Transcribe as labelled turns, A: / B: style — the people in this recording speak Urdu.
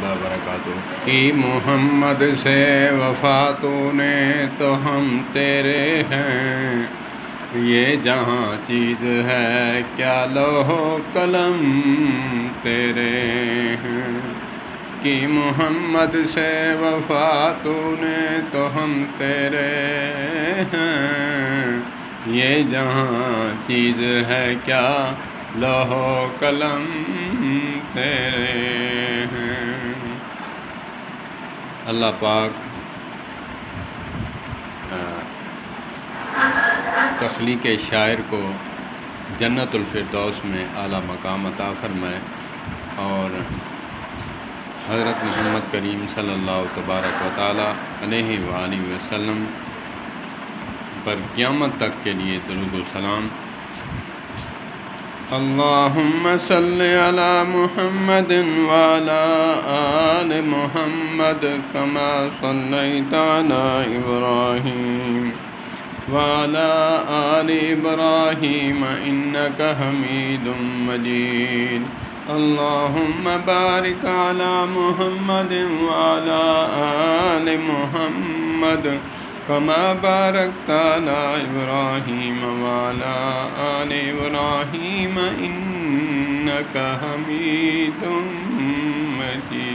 A: اللہ وبرکاتہ۔ کہ محمد سے وفا تو نے تو ہم تیرے ہیں، یہ جہاں چیز ہے کیا لوح و قلم تیرے ہیں۔ کہ محمد سے وفا تو نے تو ہم تیرے ہیں، یہ جہاں چیز ہے کیا لوح و قلم تیرے ہیں۔ اللہ پاک تخلیق شاعر کو جنت الفردوس میں اعلیٰ مقام عطا فرمائے، اور حضرت محمد کریم صلی اللہ تبارک و تعالی علیہ وآلہ وسلم پر قیامت تک کے لیے درود و سلام۔ اللہم صلی علی محمد وعلی آل محمد کما صلیت علی ابراہیم وعلی آل ابراہیم انک حمید مجید۔ اللہم بارک علی محمد وعلی آل محمد کما بارکت علی ابراہیم وعلی آل ابراہیم انک حمید مجید۔